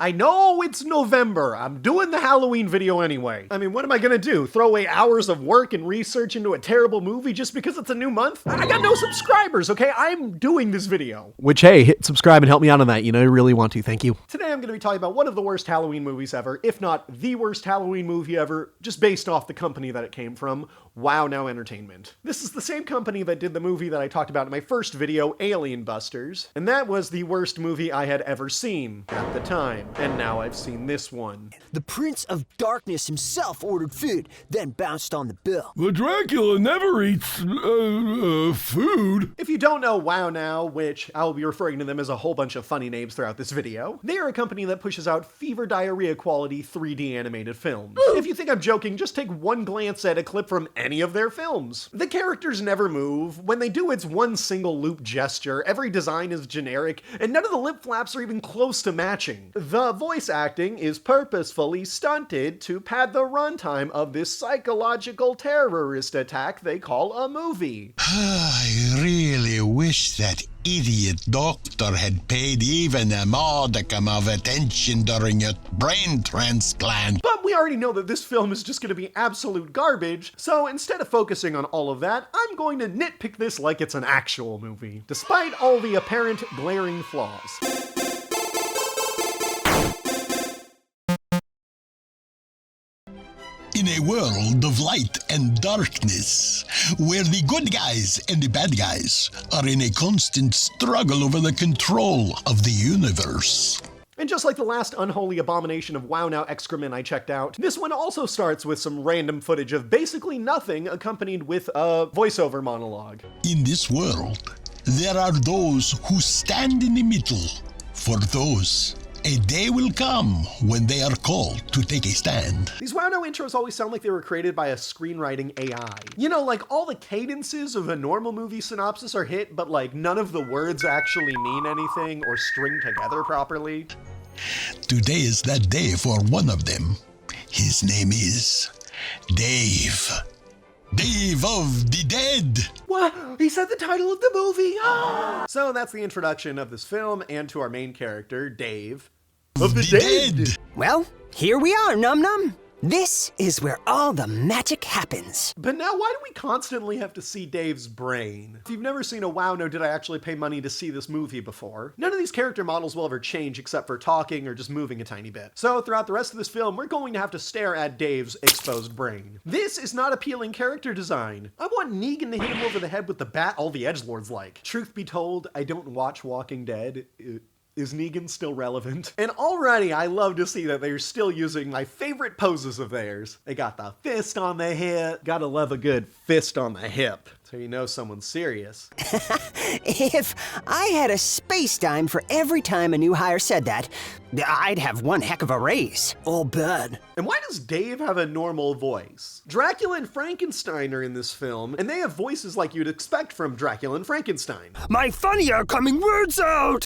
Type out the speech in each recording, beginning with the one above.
I know it's November. I'm doing the Halloween video anyway. I mean, what am I gonna do? Throw away hours of work and research into a terrible movie just because it's a new month? I got no subscribers, okay? I'm doing this video. Which, hey, hit subscribe and help me out on that. You know, you really want to. Thank you. Today I'm gonna be talking about one of the worst Halloween movies ever, if not the worst Halloween movie ever, just based off the company that it came from, WowNow Entertainment. This is the same company that did the movie that I talked about in my first video, Alien Busters, and that was the worst movie I had ever seen at the time. And now I've seen this one. The Prince of Darkness himself ordered food, then bounced on the bill. Well, Dracula never eats, food. If you don't know WowNow, which I will be referring to them as a whole bunch of funny names throughout this video, they are a company that pushes out fever diarrhea quality 3D animated films. If you think I'm joking, just take one glance at a clip from any of their films. The characters never move. When they do, it's one single loop gesture. Every design is generic, and none of the lip flaps are even close to matching. The voice acting is purposefully stunted to pad the runtime of this psychological terrorist attack they call a movie. I really wish that idiot doctor had paid even a modicum of attention during a brain transplant. But we already know that this film is just going to be absolute garbage, so instead of focusing on all of that, I'm going to nitpick this like it's an actual movie, despite all the apparent glaring flaws. In a world of light and darkness, where the good guys and the bad guys are in a constant struggle over the control of the universe. And just like the last unholy abomination of WowNow excrement I checked out, this one also starts with some random footage of basically nothing accompanied with a voiceover monologue. In this world, there are those who stand in the middle. For those, a day will come when they are called to take a stand. These WowNow intros always sound like they were created by a screenwriting AI. You know, like all the cadences of a normal movie synopsis are hit, but like none of the words actually mean anything or string together properly. Today is that day for one of them. His name is Dave. Dave of the Dead! What? He said the title of the movie! So that's the introduction of this film and to our main character, Dave of the Dead! Well, here we are, Num Num. This is where all the magic happens. But now why do we constantly have to see Dave's brain? If you've never seen a WowNow Did I Actually Pay Money to See This Movie before, none of these character models will ever change except for talking or just moving a tiny bit. So throughout the rest of this film, we're going to have to stare at Dave's exposed brain. This is not appealing character design. I want Negan to hit him over the head with the bat all the edgelords like. Truth be told, I don't watch Walking Dead. Is Negan still relevant? And already I love to see that they're still using my favorite poses of theirs. They got the fist on the hip. Gotta love a good fist on the hip. So you know someone's serious. If I had a space dime for every time a new hire said that, I'd have one heck of a raise. All bad. And why does Dave have a normal voice? Dracula and Frankenstein are in this film, and they have voices like you'd expect from Dracula and Frankenstein. My funny are coming words out!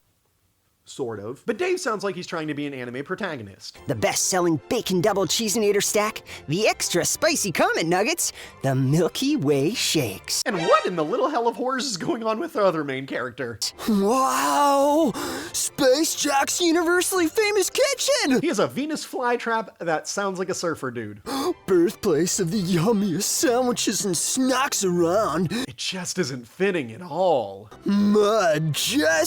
Sort of. But Dave sounds like he's trying to be an anime protagonist. The best-selling bacon double cheesinator stack, the extra spicy comment nuggets, the Milky Way shakes. And what in the little hell of horrors is going on with our other main character? Wow! Space Jack's universally famous kitchen! He has a Venus flytrap that sounds like a surfer dude. Birthplace of the yummiest sandwiches and snacks around. It just isn't fitting at all. Majestic!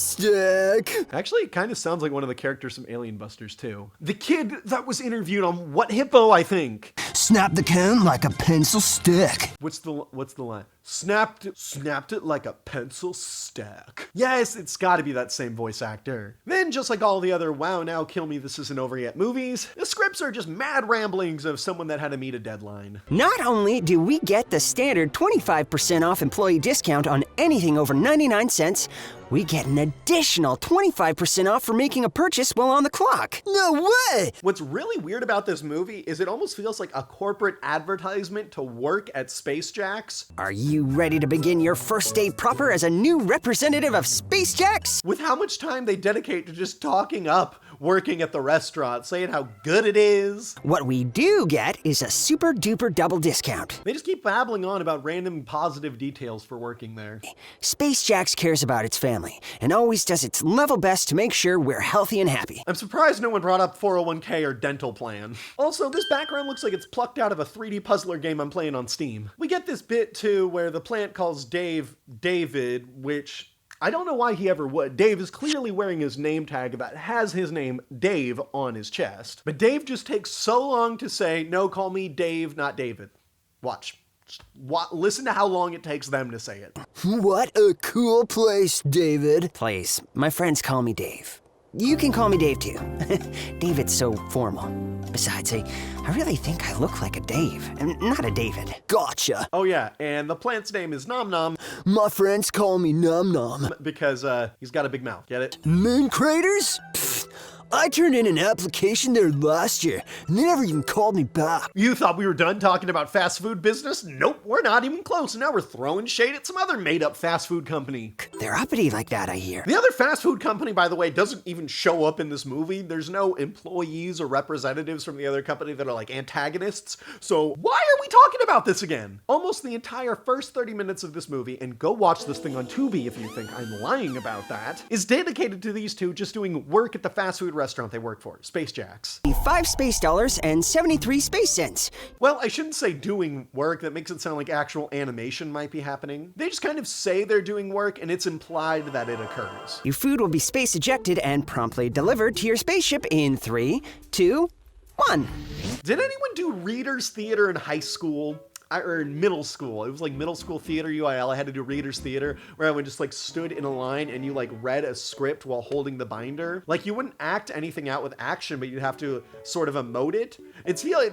Actually, it kind of sounds like one of the characters from Alien Busters too. The kid that was interviewed on What Hippo, I think. Snap the can like a pencil stick. What's the line? Snapped it like a pencil stack. Yes, it's gotta be that same voice actor. Then, just like all the other WowNow Kill Me This Isn't Over Yet movies, the scripts are just mad ramblings of someone that had to meet a deadline. Not only do we get the standard 25% off employee discount on anything over 99 cents, we get an additional 25% off for making a purchase while on the clock. No way! What's really weird about this movie is it almost feels like a corporate advertisement to work at Space Jacks. Are you ready to begin your first day proper as a new representative of Space Jacks? With how much time they dedicate to just talking up working at the restaurant, saying how good it is. What we do get is a super duper double discount. They just keep babbling on about random positive details for working there. Space Jacks cares about its family and always does its level best to make sure we're healthy and happy. I'm surprised no one brought up 401k or dental plan. Also, this background looks like it's plucked out of a 3D puzzler game I'm playing on Steam. We get this bit too where the plant calls Dave David, which I don't know why he ever would. Dave is clearly wearing his name tag that has his name, Dave, on his chest. But Dave just takes so long to say, no, call me Dave, not David. Watch. Listen to how long it takes them to say it. What a cool place, David. Place. My friends call me Dave. You can call me Dave too. David's so formal. Besides, I really think I look like a Dave, and not a David. Gotcha. Oh yeah, and the plant's name is Nom Nom. My friends call me Nom Nom. Because he's got a big mouth, get it? Moon craters? Pfft. I turned in an application there last year, and they never even called me back. You thought we were done talking about fast food business? Nope, we're not even close. Now we're throwing shade at some other made-up fast food company. They're uppity like that, I hear. The other fast food company, by the way, doesn't even show up in this movie. There's no employees or representatives from the other company that are like antagonists. So why are we talking about this again? Almost the entire first 30 minutes of this movie, and go watch this thing on Tubi if you think I'm lying about that, is dedicated to these two just doing work at the fast food restaurant they work for, Space Jacks. 5 space dollars and 73 space cents. Well, I shouldn't say doing work. That makes it sound like actual animation might be happening. They just kind of say they're doing work, and it's implied that it occurs. Your food will be space ejected and promptly delivered to your spaceship in 3, 2, 1. Did anyone do readers theater in high school? Or in middle school? It was like middle school theater, UIL. I had to do readers theater where I would just like stood in a line and you like read a script while holding the binder. Like you wouldn't act anything out with action, but you'd have to sort of emote it.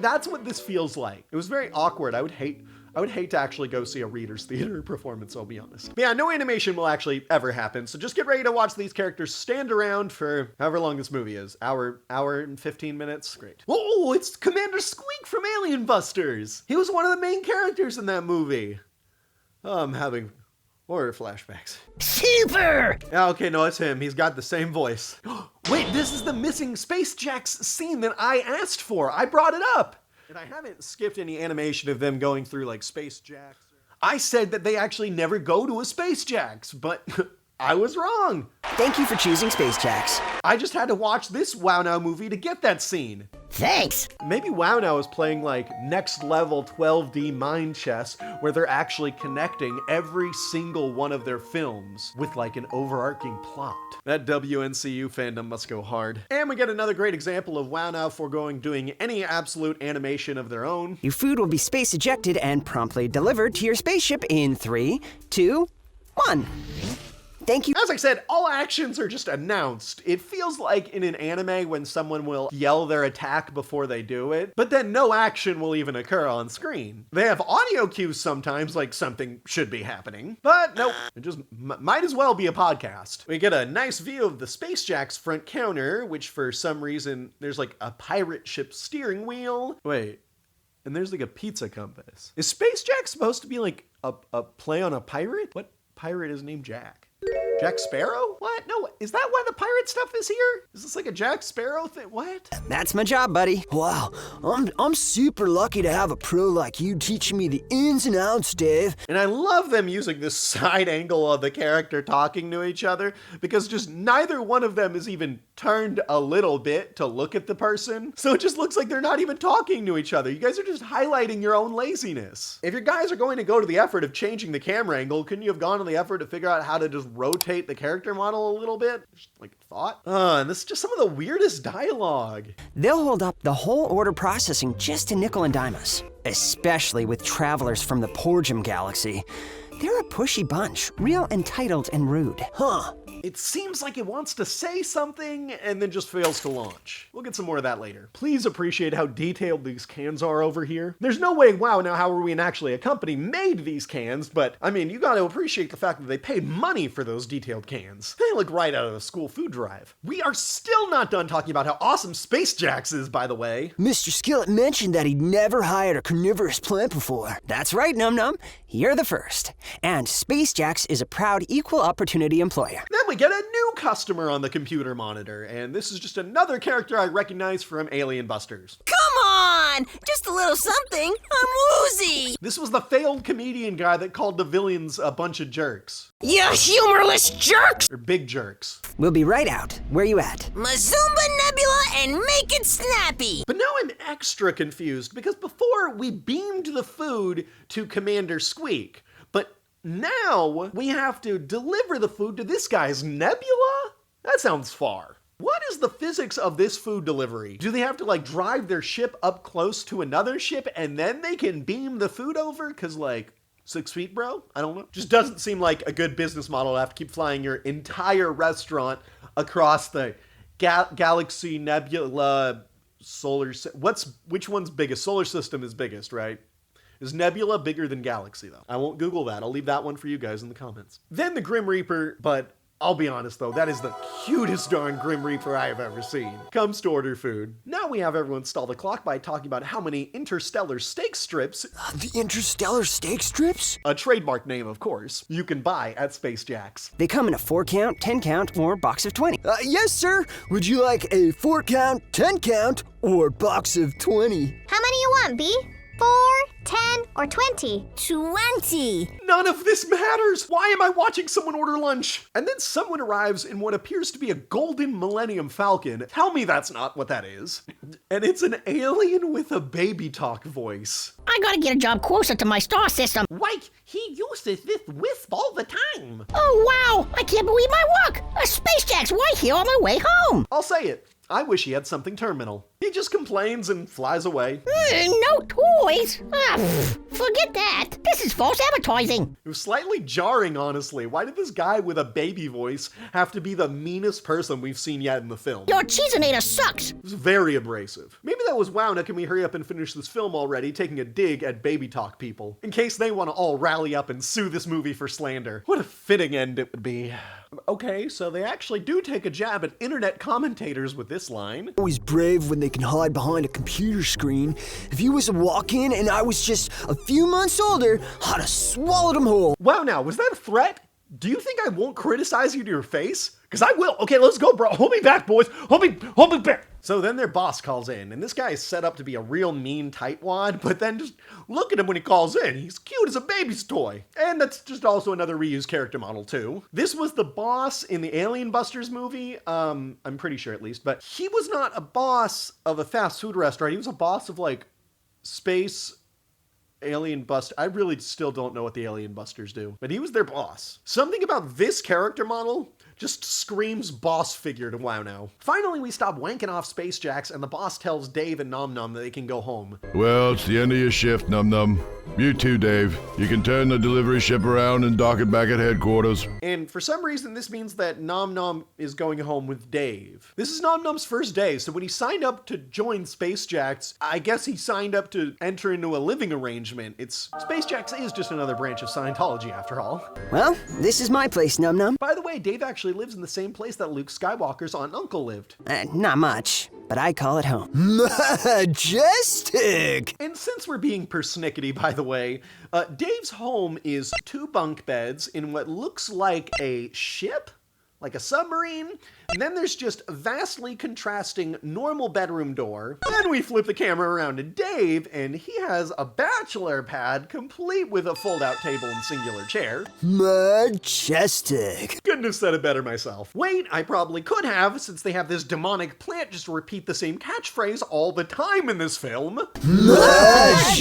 That's what this feels like. It was very awkward. I would hate to actually go see a readers theater performance, I'll be honest. But yeah, no animation will actually ever happen, so just get ready to watch these characters stand around for however long this movie is. Hour and 15 minutes? Great. Oh, it's Commander Squeak from Alien Busters! He was one of the main characters in that movie. Oh, I'm having horror flashbacks. Super! Yeah, okay, no, it's him. He's got the same voice. Wait, this is the missing Space Jacks scene that I asked for. I brought it up. And I haven't skipped any animation of them going through like Space Jacks. I said that they actually never go to a Space Jacks, but I was wrong. Thank you for choosing Space Jacks. I just had to watch this WowNow movie to get that scene. Thanks. Maybe WowNow is playing like next level 12D mind chess where they're actually connecting every single one of their films with like an overarching plot. That WNCU fandom must go hard. And we get another great example of WowNow foregoing doing any absolute animation of their own. Your food will be space ejected and promptly delivered to your spaceship in 3, 2, 1. Thank you. As I said, all actions are just announced. It feels like in an anime when someone will yell their attack before they do it, but then no action will even occur on screen. They have audio cues sometimes, like something should be happening, but nope, it just might as well be a podcast. We get a nice view of the Space Jacks front counter, which for some reason, there's like a pirate ship steering wheel. Wait, and there's like a pizza compass. Is Space Jack supposed to be like a play on a pirate? What pirate is named Jack? Jack Sparrow? What? No, is that why the pirate stuff is here? Is this like a Jack Sparrow thing? What? That's my job, buddy. Wow, I'm super lucky to have a pro like you teaching me the ins and outs, Dave. And I love them using this side angle of the character talking to each other because just neither one of them is even turned a little bit to look at the person. So it just looks like they're not even talking to each other. You guys are just highlighting your own laziness. If your guys are going to go to the effort of changing the camera angle, couldn't you have gone to the effort to figure out how to just rotate the character model a little bit? Just like thought. And this is just some of the weirdest dialogue. They'll hold up the whole order processing just to nickel and dime us, especially with travelers from the Porgium galaxy. They're a pushy bunch, real entitled and rude. Huh. It seems like it wants to say something and then just fails to launch. We'll get some more of that later. Please appreciate how detailed these cans are over here. There's no way WowNow, how are we actually a company, made these cans, but I mean, you gotta appreciate the fact that they paid money for those detailed cans. They look right out of a school food drive. We are still not done talking about how awesome Space Jacks is, by the way. Mr. Skillet mentioned that he'd never hired a carnivorous plant before. That's right, Num Num. You're the first. And Space Jacks is a proud equal opportunity employer. Then we get a new customer on the computer monitor, and this is just another character I recognize from Alien Busters. Come on! Just a little something. I'm woozy. This was the failed comedian guy that called the villains a bunch of jerks. You humorless jerks! Or big jerks. We'll be right out. Where you at? Mazumba Nebula and make it snappy! But now I'm extra confused because before we beamed the food to Commander Squeak, but now we have to deliver the food to this guy's Nebula? That sounds far. What is the physics of this food delivery? Do they have to like drive their ship up close to another ship and then they can beam the food over? Cause like 6 feet, bro? I don't know. Just doesn't seem like a good business model to have to keep flying your entire restaurant across the galaxy, nebula, which one's biggest? Solar system is biggest, right? Is Nebula bigger than Galaxy, though? I won't Google that. I'll leave that one for you guys in the comments. Then the Grim Reaper, but I'll be honest, though, that is the cutest darn Grim Reaper I have ever seen. Comes to order food. Now we have everyone stall the clock by talking about how many interstellar steak strips, The interstellar steak strips? a trademark name, of course, you can buy at Space Jack's. They come in a 4-count, 10-count, or box of 20. Yes, sir. Would you like a 4-count, 10-count, or box of 20? How many you want, B? 4, 10, or 20? 20! None of this matters! Why am I watching someone order lunch? And then someone arrives in what appears to be a golden Millennium Falcon. Tell me that's not what that is. And it's an alien with a baby talk voice. I gotta get a job closer to my star system. Wait, he uses this wisp all the time. Oh wow, I can't believe my luck. A Space Jack's right here on my way home. I'll say it. I wish he had something terminal. He just complains and flies away. No toys? Forget that. This is false advertising. It was slightly jarring, honestly. Why did this guy with a baby voice have to be the meanest person we've seen yet in the film? Your Cheeseinator sucks. It was very abrasive. Maybe that was wow, now can we hurry up and finish this film already, taking a dig at baby talk people, in case they want to all rally up and sue this movie for slander. What a fitting end it would be. Okay, so they actually do take a jab at internet commentators with this line. Always brave when they can hide behind a computer screen. If you was a walk-in and I was just a few months older, I'd have swallowed them whole. Wow, now, was that a threat? Do you think I won't criticize you to your face? Because I will. Okay, let's go, bro. Hold me back, boys. Hold me back. So then their boss calls in, and this guy is set up to be a real mean tightwad, but then just look at him when he calls in. He's cute as a baby's toy. And that's just also another reused character model, too. This was the boss in the Alien Busters movie, I'm pretty sure at least, but he was not a boss of a fast food restaurant. He was a boss of, like, space Alien Buster. I really still don't know what the Alien Busters do, but he was their boss. Something about this character model just screams boss figure to WowNow. Finally, we stop wanking off Space Jacks, and the boss tells Dave and Nom Nom that they can go home. Well, it's the end of your shift, Num Num. You too, Dave. You can turn the delivery ship around and dock it back at headquarters. And for some reason, this means that Nom Nom is going home with Dave. This is Nom Nom's first day, so when he signed up to join Space Jacks, I guess he signed up to enter into a living arrangement. Space Jacks is just another branch of Scientology, after all. Well, this is my place, Num Num. By the way, Dave actually lives in the same place that Luke Skywalker's aunt and uncle lived. Not much, but I call it home. Majestic! And since we're being persnickety, by the way, Dave's home is 2 bunk beds in what looks like a ship? Like a submarine? And then there's just a vastly contrasting normal bedroom door. Then we flip the camera around to Dave, and he has a bachelor pad complete with a fold-out table and singular chair. Majestic. Couldn't have said it better myself. Wait, I probably could have, since they have this demonic plant just repeat the same catchphrase all the time in this film. Majestic.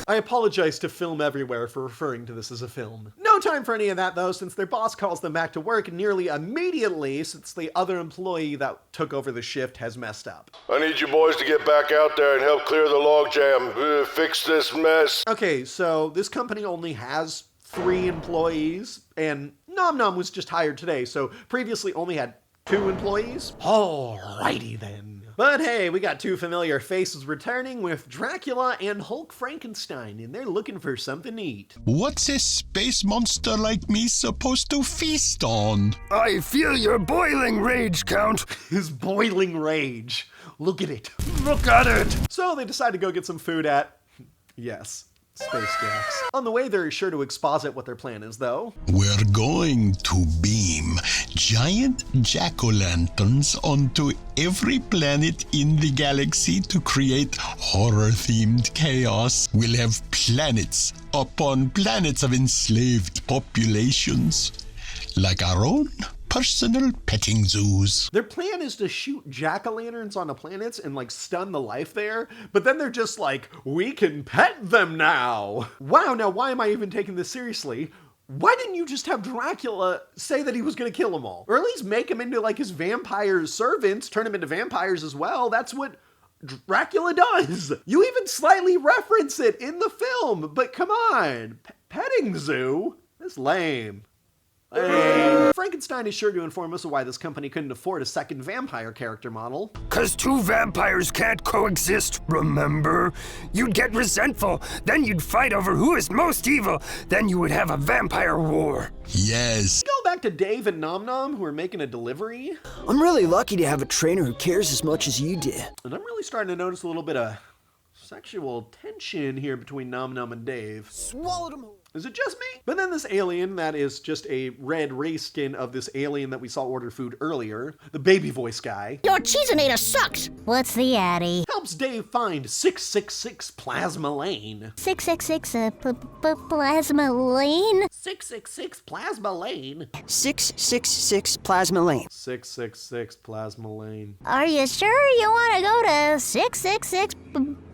I apologize to Film Everywhere for referring to this as a film. No time for any of that, though, since their boss calls them back to work nearly immediately, since the other employee that took over the shift has messed up. I need you boys to get back out there and help clear the logjam. Fix this mess. Okay, so this company only has 3 employees, and Nom Nom was just hired today, so previously only had 2 employees? Alrighty then. But hey, we got 2 familiar faces returning with Dracula and Hulk Frankenstein, and they're looking for something to eat. What's a space monster like me supposed to feast on? I feel your boiling rage, Count. His boiling rage. Look at it. Look at it. So they decide to go get some food at, yes, Space Jacks. On the way, they're sure to exposit what their plan is, though. We're going to beam giant jack-o'-lanterns onto every planet in the galaxy to create horror-themed chaos. We'll have planets upon planets of enslaved populations, like our own personal petting zoos. Their plan is to shoot jack-o'-lanterns onto planets and like stun the life there, but then they're just like, we can pet them now. Wow, now why am I even taking this seriously? Why didn't you just have Dracula say that he was gonna kill them all? Or at least make them into like his vampire servants, turn them into vampires as well. That's what Dracula does. You even slightly reference it in the film, but come on, petting zoo? That's lame. Hey. Frankenstein is sure to inform us of why this company couldn't afford a second vampire character model. 'Cause two vampires can't coexist, remember? You'd get resentful, then you'd fight over who is most evil, then you would have a vampire war. Yes. Go back to Dave and Nom Nom, who are making a delivery. I'm really lucky to have a trainer who cares as much as you did. And I'm really starting to notice a little bit of sexual tension here between Nom Nom and Dave. Swallowed him. Is it just me? But then this alien that is just a red race skin of this alien that we saw order food earlier, the baby voice guy, Your Cheeseinator sucks. What's the Addy? helps Dave find 666 Plasma Lane. 666 Plasma Lane? 666 Plasma Lane. 666 Plasma Lane. 666 Plasma Lane. Are you sure you want to go to 666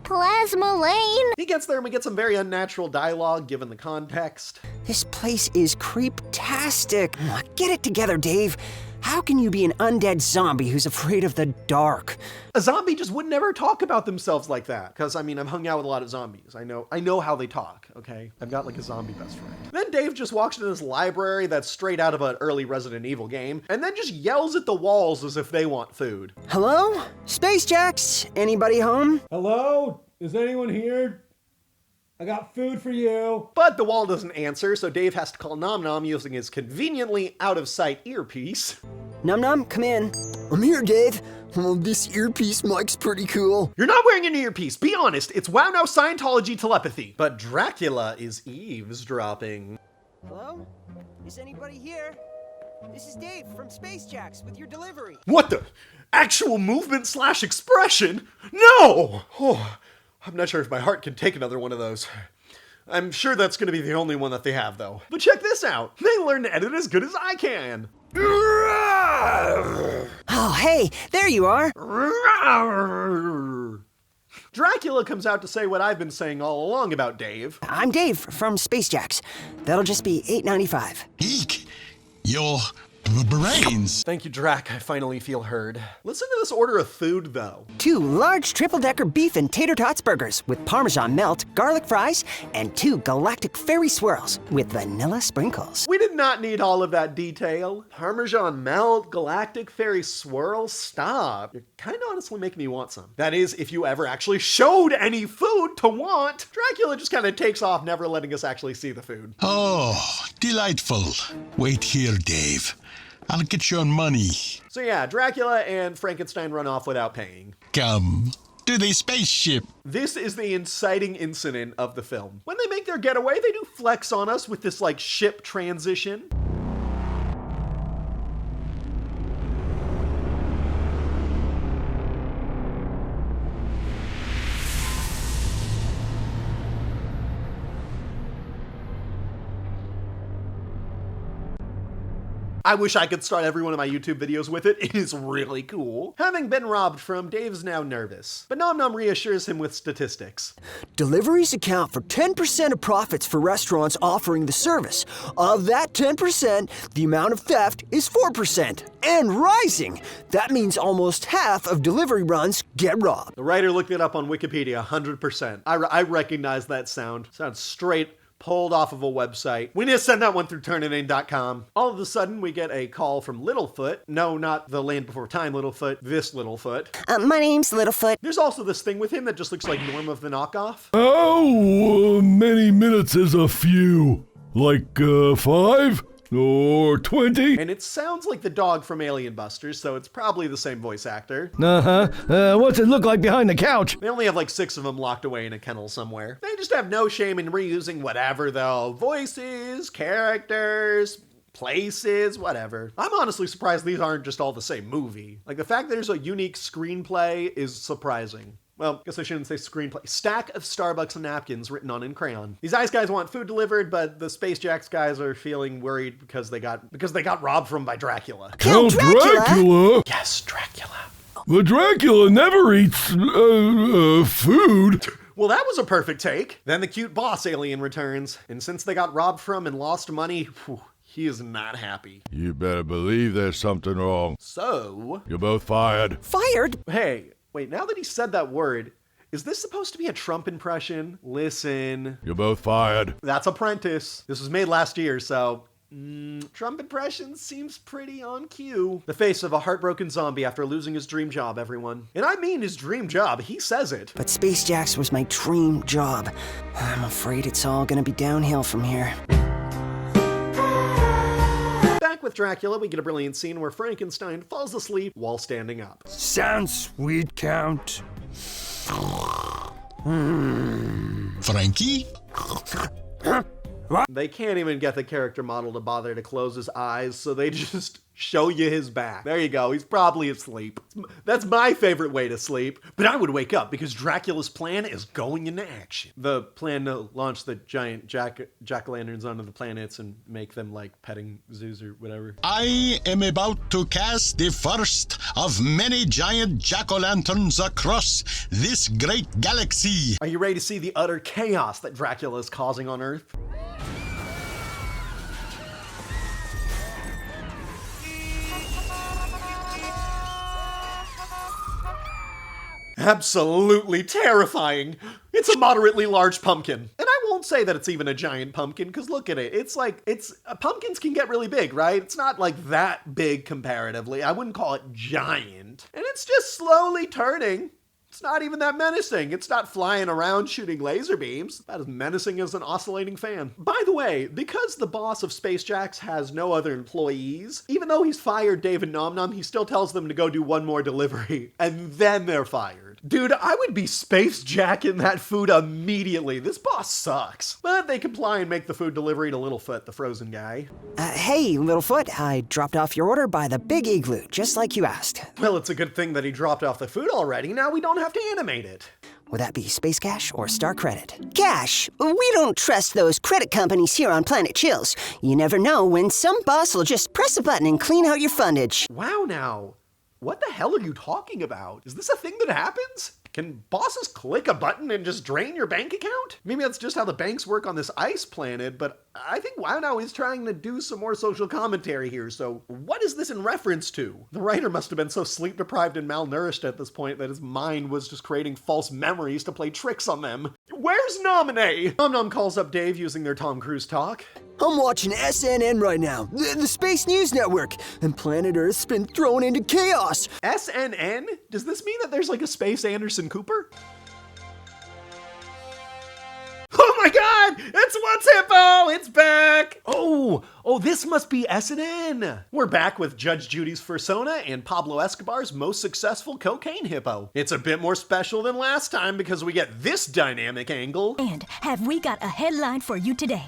Plasma Lane? He gets there and we get some very unnatural dialogue given the context. This place is creep-tastic. Get it together, Dave. How can you be an undead zombie who's afraid of the dark? A zombie just would never talk about themselves like that. Because, I mean, I've hung out with a lot of zombies. I know how they talk, okay? I've got like a zombie best friend. Then Dave just walks into this library that's straight out of an early Resident Evil game, and then just yells at the walls as if they want food. Hello? Space Jacks? Anybody home? Hello? Is anyone here? I got food for you. But the wall doesn't answer, so Dave has to call Nom Nom using his conveniently out-of-sight earpiece. Num Num, come in. I'm here, Dave. Oh, this earpiece mic's pretty cool. You're not wearing an earpiece, be honest. It's WowNow Scientology telepathy. But Dracula is eavesdropping. Hello? Is anybody here? This is Dave from Space Jacks with your delivery. What the? Actual movement / expression? No! Oh, I'm not sure if my heart can take another one of those. I'm sure that's going to be the only one that they have, though. But check this out. They learned to edit as good as I can. Oh, hey, there you are. Dracula comes out to say what I've been saying all along about Dave. I'm Dave from Space Jacks. That'll just be $8.95. Eek. Your brains. Thank you, Drac. I finally feel heard. Listen to this order of food, though. 2 large triple-decker beef and tater tots burgers with Parmesan melt, garlic fries, and 2 galactic fairy swirls with vanilla sprinkles. We did not need all of that detail. Parmesan melt, galactic fairy swirl, stop. You're kind of honestly making me want some. That is, if you ever actually showed any food to want. Dracula just kind of takes off, never letting us actually see the food. Oh, delightful. Wait here, Dave. I'll get your money. So yeah, Dracula and Frankenstein run off without paying. Come to the spaceship. This is the inciting incident of the film. When they make their getaway, they do flex on us with this like ship transition. I wish I could start every one of my YouTube videos with it. It is really cool. Having been robbed from, Dave's now nervous. But Nom Nom reassures him with statistics. Deliveries account for 10% of profits for restaurants offering the service. Of that 10%, the amount of theft is 4%, and rising. That means almost half of delivery runs get robbed. The writer looked it up on Wikipedia, 100%. I recognize that sound. Sounds straight pulled off of a website. We need to send that one through turnitin.com. All of a sudden, we get a call from Littlefoot. No, not the Land Before Time Littlefoot, this Littlefoot. My name's Littlefoot. There's also this thing with him that just looks like Norm of the Knockoff. Oh, many minutes is a few. Like, 5? or 20. And it sounds like the dog from Alien Busters, so it's probably the same voice actor. What's it look like behind the couch? They only have like 6 of them locked away in a kennel somewhere. They just have no shame in reusing whatever though. Voices, characters, places, whatever. I'm honestly surprised these aren't just all the same movie. Like the fact that there's a unique screenplay is surprising. Well, guess I shouldn't say screenplay. Stack of Starbucks napkins written on in crayon. These Ice guys want food delivered, but the Space Jacks guys are feeling worried because they got robbed from by Dracula. Count Dracula? Yes, Dracula. The Dracula never eats, food. Well, that was a perfect take. Then the cute boss alien returns, and since they got robbed from and lost money, he is not happy. You better believe there's something wrong. So... You're both fired. Fired? Hey, wait, now that he said that word, is this supposed to be a Trump impression? Listen. You're both fired. That's Apprentice. This was made last year, so... Trump impression seems pretty on cue. The face of a heartbroken zombie after losing his dream job, everyone. And I mean his dream job, he says it. But Space Jacks was my dream job. I'm afraid it's all gonna be downhill from here. Back with Dracula, we get a brilliant scene where Frankenstein falls asleep while standing up. Sounds sweet, Count. Frankie? They can't even get the character model to bother to close his eyes, so they just show you his back. There you go, he's probably asleep. That's my favorite way to sleep. But I would wake up because Dracula's plan is going into action. The plan to launch the giant jack-o'-lanterns onto the planets and make them like petting zoos or whatever. I am about to cast the first of many giant jack-o'-lanterns across this great galaxy. Are you ready to see the utter chaos that Dracula is causing on Earth? Absolutely terrifying. It's a moderately large pumpkin. And I won't say that it's even a giant pumpkin, because look at it. It's pumpkins can get really big, right? It's not like that big comparatively. I wouldn't call it giant. And it's just slowly turning. It's not even that menacing. It's not flying around shooting laser beams. About as menacing as an oscillating fan. By the way, because the boss of Space Jacks has no other employees, even though he's fired Dave and Nom Nom, he still tells them to go do one more delivery, and then they're fired. Dude, I would be Space Jacking that food immediately. This boss sucks. But they comply and make the food delivery to Littlefoot, the frozen guy. Hey, Littlefoot, I dropped off your order by the big igloo, just like you asked. Well, it's a good thing that he dropped off the food already. Now we don't have to animate it. Would that be Space Cash or Star Credit? Cash! We don't trust those credit companies here on Planet Chills. You never know when some boss will just press a button and clean out your fundage. WowNow. What the hell are you talking about? Is this a thing that happens? Can bosses click a button and just drain your bank account? Maybe that's just how the banks work on this ice planet, but I think WowNow is trying to do some more social commentary here, so what is this in reference to? The writer must have been so sleep deprived and malnourished at this point that his mind was just creating false memories to play tricks on them. Where's Nominee? Nom Nom calls up Dave using their Tom Cruise talk. I'm watching SNN right now, the Space News Network, and planet Earth's been thrown into chaos. SNN? Does this mean that there's like a Space Anderson Cooper? Oh my god! It's What's Hippo! It's back! Oh, this must be SNN. We're back with Judge Judy's persona and Pablo Escobar's most successful cocaine hippo. It's a bit more special than last time because we get this dynamic angle. And have we got a headline for you today?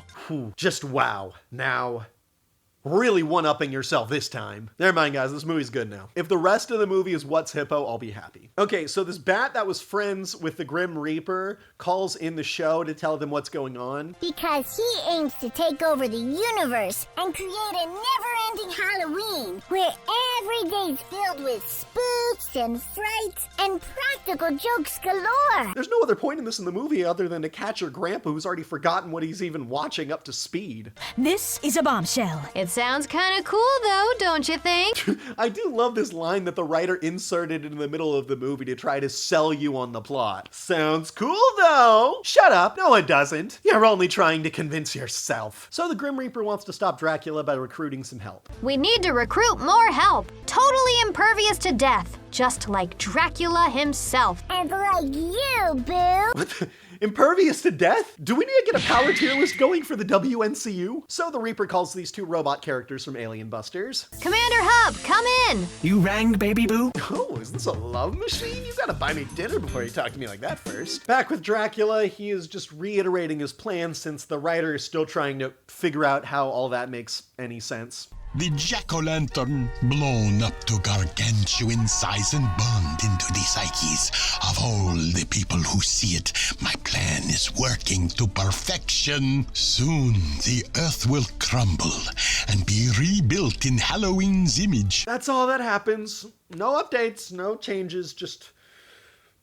Just wow. Now, really one-upping yourself this time. Never mind, guys, this movie's good now. If the rest of the movie is What's Hippo, I'll be happy. Okay, so this bat that was friends with the Grim Reaper calls in the show to tell them what's going on. Because he aims to take over the universe and create a never-ending Halloween where every day's filled with spooks and frights and practical jokes galore. There's no other point in this in the movie other than to catch your grandpa who's already forgotten what he's even watching up to speed. This is a bombshell. It sounds kind of cool, though, don't you think? I do love this line that the writer inserted in the middle of the movie to try to sell you on the plot. Sounds cool, though. Shut up. No, it doesn't. You're only trying to convince yourself. So the Grim Reaper wants to stop Dracula by recruiting some help. We need to recruit more help. Totally impervious to death, just like Dracula himself. And like you, Boo. Impervious to death? Do we need to get a power tier list going for the WNCU? So the Reaper calls these two robot characters from Alien Busters. Commander Hub, come in! You rang, baby boo? Oh, is this a love machine? You gotta buy me dinner before you talk to me like that first. Back with Dracula, he is just reiterating his plan since the writer is still trying to figure out how all that makes any sense. The jack-o'-lantern, blown up to gargantuan size and burned into the psyches of all the people who see it. My plan is working to perfection. Soon the earth will crumble and be rebuilt in Halloween's image. That's all that happens. No updates, no changes, just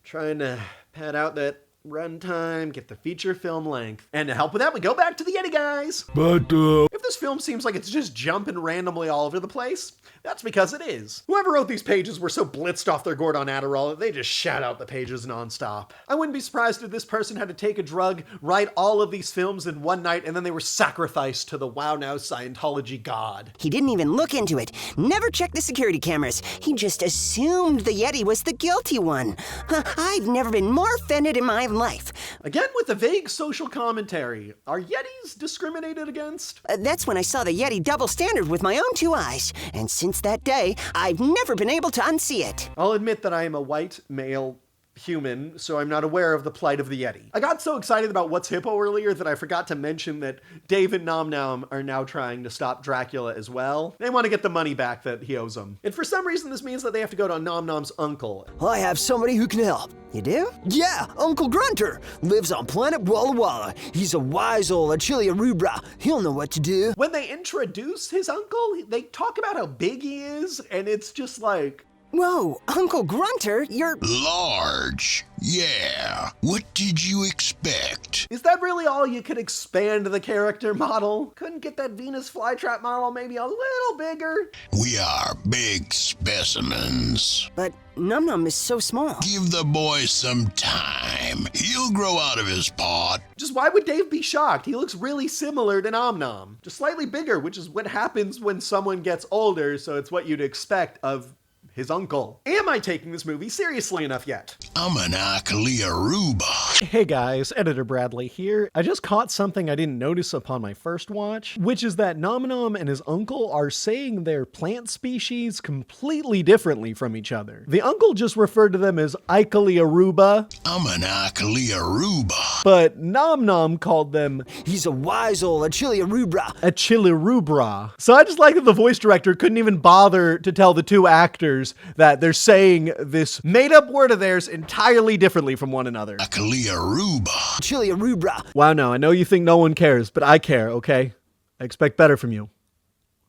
trying to pad out that runtime, get the feature film length. And to help with that, we go back to the Yeti guys. But, If this film seems like it's just jumping randomly all over the place, that's because it is. Whoever wrote these pages were so blitzed off their gourd on Adderall that they just shout out the pages nonstop. I wouldn't be surprised if this person had to take a drug, write all of these films in one night, and then they were sacrificed to the WowNow Scientology god. He didn't even look into it, never checked the security cameras. He just assumed the Yeti was the guilty one. I've never been more offended in my life. Again with a vague social commentary. Are Yetis discriminated against? That's when I saw the Yeti double standard with my own two eyes. And since that day, I've never been able to unsee it. I'll admit that I am a white male human, so I'm not aware of the plight of the Yeti. I got so excited about What's Hippo earlier that I forgot to mention that Dave and Nom Nom are now trying to stop Dracula as well. They want to get the money back that he owes them. And for some reason, this means that they have to go to Nom Nom's uncle. I have somebody who can help. You do? Yeah, Uncle Grunter. Lives on planet Walla Walla. He's a wise old Achillearubra. He'll know what to do. When they introduce his uncle, they talk about how big he is, and it's just like... Whoa, Uncle Grunter, you're... Large. Yeah. What did you expect? Is that really all you could expand the character model? Couldn't get that Venus flytrap model maybe a little bigger? We are big specimens. But Num Num is so small. Give the boy some time. He'll grow out of his pot. Just why would Dave be shocked? He looks really similar to Nom Nom. Just slightly bigger, which is what happens when someone gets older, so it's what you'd expect of his uncle. Am I taking this movie seriously enough yet? I'm an Achillearuba. Hey guys, Editor Bradley here. I just caught something I didn't notice upon my first watch, which is that Nom Nom and his uncle are saying their plant species completely differently from each other. The uncle just referred to them as Achillearuba. I'm an Achillearuba. But Nom Nom called them... He's a wise old Achillearubra. Achillearubra. So I just like that the voice director couldn't even bother to tell the two actors that they're saying this made-up word of theirs entirely differently from one another. Achillearuba. Achillearubra. Wow, no, I know you think no one cares, but I care, okay? I expect better from you.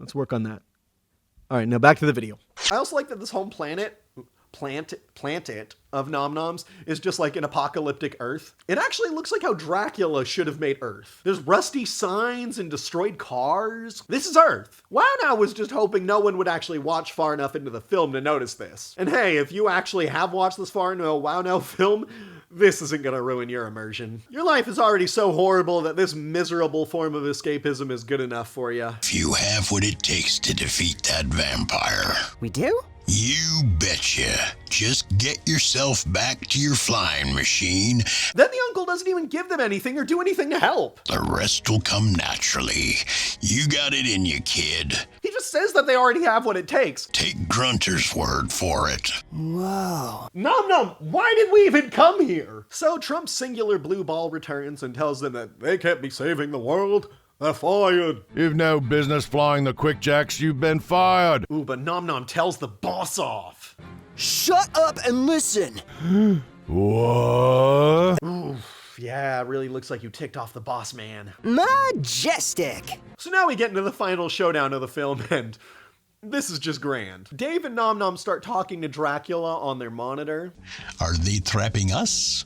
Let's work on that. All right, now back to the video. I also like that this home planet of Nom Noms is just like an apocalyptic Earth. It actually looks like how Dracula should have made Earth. There's rusty signs and destroyed cars. This is Earth. WowNow was just hoping no one would actually watch far enough into the film to notice this. And hey, if you actually have watched this far into a WowNow film, this isn't gonna ruin your immersion. Your life is already so horrible that this miserable form of escapism is good enough for you. If you have what it takes to defeat that vampire. We do? You betcha. Just get yourself back to your flying machine. Then the uncle doesn't even give them anything or do anything to help. The rest will come naturally. You got it in you, kid. He just says that they already have what it takes. Take Grunter's word for it. Whoa. Nom Nom, why did we even come here? So Trump's singular blue ball returns and tells them that they can't be saving the world. They're fired. You've no business flying the quick jacks. You've been fired. Ooh, but Nom Nom tells the boss off. Shut up and listen. What? Oof, yeah, it really looks like you ticked off the boss man. Majestic. So now we get into the final showdown of the film, and this is just grand. Dave and Nom Nom start talking to Dracula on their monitor. Are they trapping us?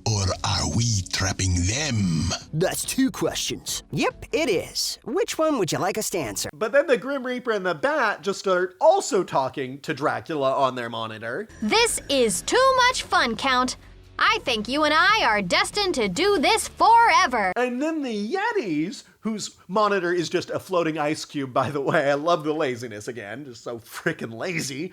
Or are we trapping them? That's two questions. Yep, it is. Which one would you like us to answer? But then the Grim Reaper and the Bat just start also talking to Dracula on their monitor. This is too much fun, Count. I think you and I are destined to do this forever. And then the Yetis, whose monitor is just a floating ice cube, by the way. I love the laziness again, just so freaking lazy.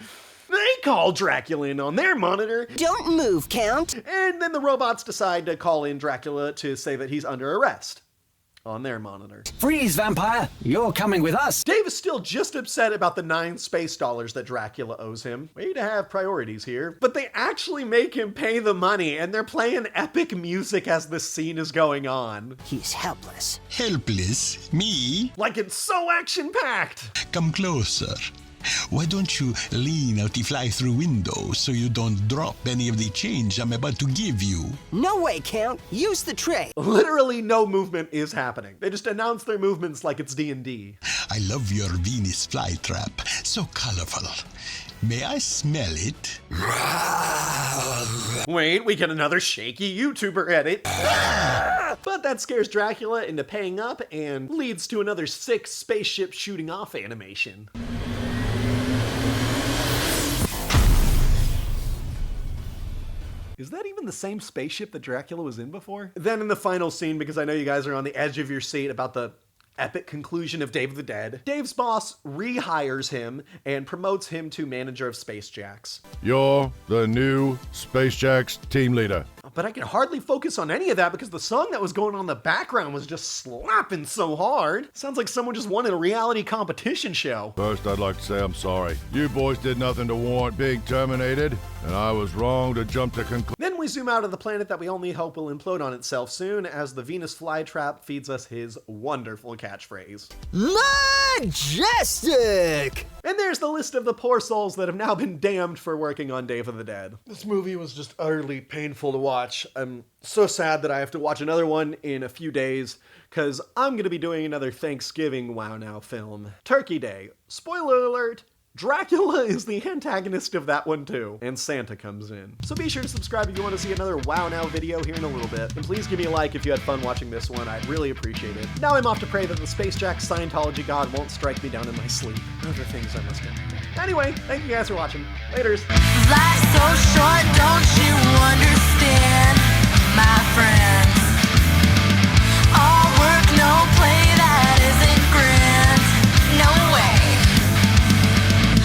They call Dracula in on their monitor. Don't move, Count. And then the robots decide to call in Dracula to say that he's under arrest on their monitor. Freeze, vampire! You're coming with us! Dave is still just upset about the 9 space dollars that Dracula owes him. Way to have priorities here. But they actually make him pay the money, and they're playing epic music as the scene is going on. He's helpless. Helpless? Me? Like it's so action-packed. Come closer. Why don't you lean out the fly-through window so you don't drop any of the change I'm about to give you? No way, Count. Use the tray. Literally no movement is happening. They just announce their movements like it's D&D. I love your Venus flytrap. So colorful. May I smell it? Wait, we get another shaky YouTuber edit. But that scares Dracula into paying up and leads to another sick spaceship shooting off animation. Is that even the same spaceship that Dracula was in before? Then in the final scene, because I know you guys are on the edge of your seat about the epic conclusion of Day of the Dead, Dave's boss rehires him and promotes him to manager of Space Jacks. You're the new Space Jacks team leader. But I can hardly focus on any of that because the song that was going on in the background was just slapping so hard. Sounds like someone just won a reality competition show. First, I'd like to say I'm sorry. You boys did nothing to warrant being terminated, and I was wrong to jump to conclusion. Then we zoom out of the planet that we only hope will implode on itself soon as the Venus flytrap feeds us his wonderful catchphrase. Majestic! And there's the list of the poor souls that have now been damned for working on Day of the Dead. This movie was just utterly painful to watch. I'm so sad that I have to watch another one in a few days because I'm going to be doing another Thanksgiving WowNow film. Turkey Day. Spoiler alert. Dracula is the antagonist of that one too, and Santa comes in. So be sure to subscribe if you want to see another WowNow video here in a little bit, and please give me a like if you had fun watching this one, I'd really appreciate it. Now I'm off to pray that the Space Jack Scientology god won't strike me down in my sleep. Other things I must do. Anyway, thank you guys for watching. Laters. Life's so short, don't you want